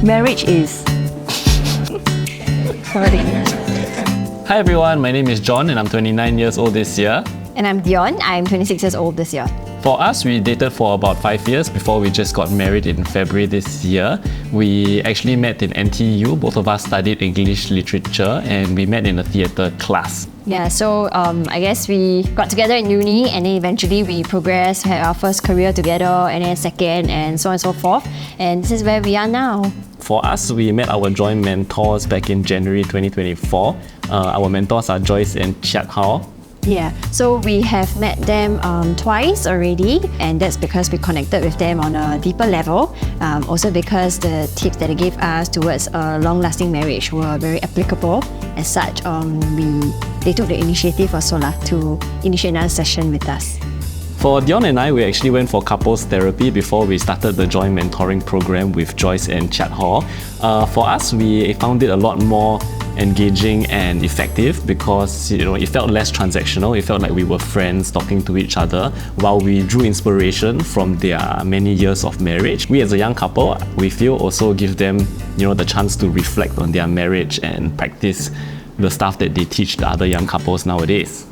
marriage is. Sorry. Hi everyone, my name is John and I'm 29 years old this year. And I'm Dion, I'm 26 years old this year. For us, we dated for about 5 years before we just got married in February this year. We actually met in NTU. Both of us studied English literature and we met in a theatre class. Yeah, so I guess we got together in uni and then eventually we progressed, had our first career together and then second and so on and so forth. And this is where we are now. For us, we met our joint mentors back in January 2024. Our mentors are Joyce and Chiat Hao. Yeah, so we have met them twice already, and that's because we connected with them on a deeper level. Also because the tips that they gave us towards a long-lasting marriage were very applicable. As such, they took the initiative also to initiate another session with us. For Dion and I, we actually went for couples therapy before we started the joint mentoring program with Joyce and Chiat Hao. For us, we found it a lot more engaging and effective because it felt less transactional. It felt like we were friends talking to each other while we drew inspiration from their many years of marriage. We as a young couple, we feel also give them the chance to reflect on their marriage and practice the stuff that they teach the other young couples nowadays.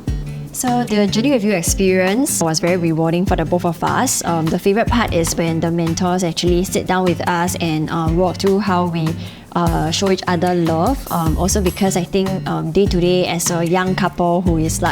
So the Journey With You experience was very rewarding for the both of us. The favourite part is when the mentors actually sit down with us and walk through how we show each other love. Also because I think day to day as a young couple who is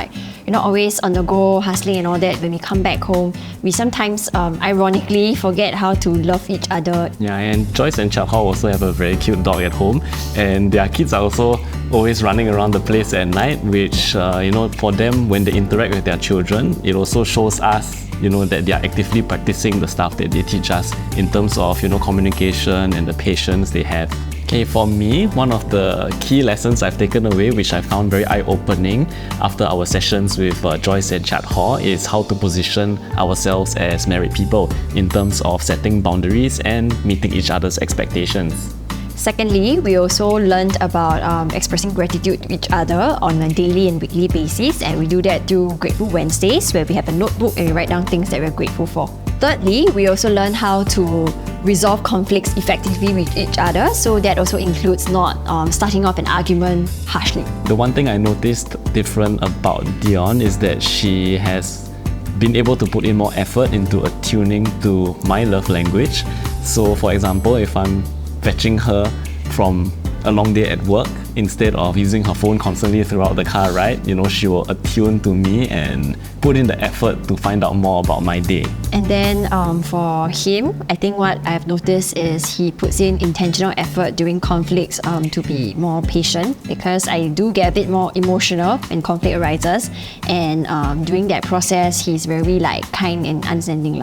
always on the go, hustling and all that, when we come back home, we sometimes ironically forget how to love each other. Yeah, and Joyce and Chiat Hao also have a very cute dog at home, and their kids are also always running around the place at night, which for them, when they interact with their children, it also shows us that they are actively practicing the stuff that they teach us in terms of communication and the patience they have. Okay, for me, one of the key lessons I've taken away, which I found very eye-opening after our sessions with Joyce and Chiat Hao, is how to position ourselves as married people in terms of setting boundaries and meeting each other's expectations. Secondly, we also learned about expressing gratitude to each other on a daily and weekly basis, and we do that through Grateful Wednesdays, where we have a notebook and we write down things that we're grateful for. Thirdly, we also learn how to resolve conflicts effectively with each other, so that also includes not starting off an argument harshly. The one thing I noticed different about Dion is that she has been able to put in more effort into attuning to my love language. So for example, if I'm fetching her from a long day at work, instead of using her phone constantly throughout the car ride, she will attune to me and put in the effort to find out more about my day. And then for him, I think what I've noticed is he puts in intentional effort during conflicts to be more patient, because I do get a bit more emotional when conflict arises, and during that process, he's very kind and understanding .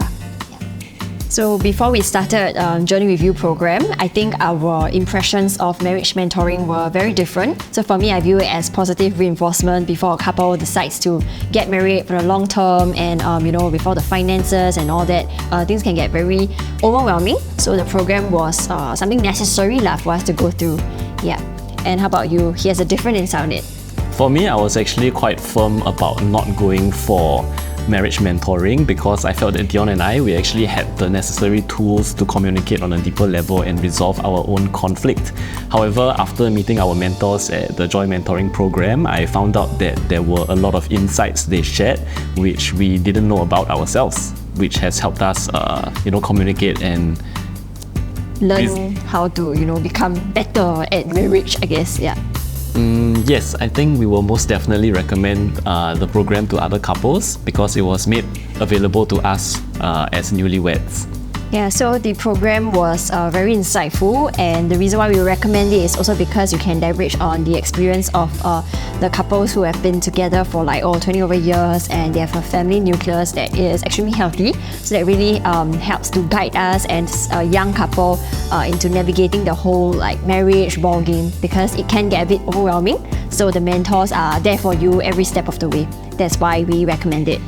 So before we started Journey With You program, I think our impressions of marriage mentoring were very different. So for me, I view it as positive reinforcement before a couple decides to get married for the long term, and before the finances and all that, things can get very overwhelming. So the program was something necessary for us to go through. Yeah. And how about you? He has a different insight on it. For me, I was actually quite firm about not going for marriage mentoring because I felt that Dion and we actually had the necessary tools to communicate on a deeper level and resolve our own conflict. However, after meeting our mentors at the JoY mentoring program, I found out that there were a lot of insights they shared which we didn't know about ourselves, which has helped us communicate and learn how to become better at marriage, I guess. Yeah. Yes, I think we will most definitely recommend the program to other couples because it was made available to us as newlyweds. Yeah, so the program was very insightful, and the reason why we recommend it is also because you can leverage on the experience of the couples who have been together for 20 over years, and they have a family nucleus that is extremely healthy. So that really helps to guide us as a young couple into navigating the whole marriage ballgame, because it can get a bit overwhelming. So the mentors are there for you every step of the way. That's why we recommend it.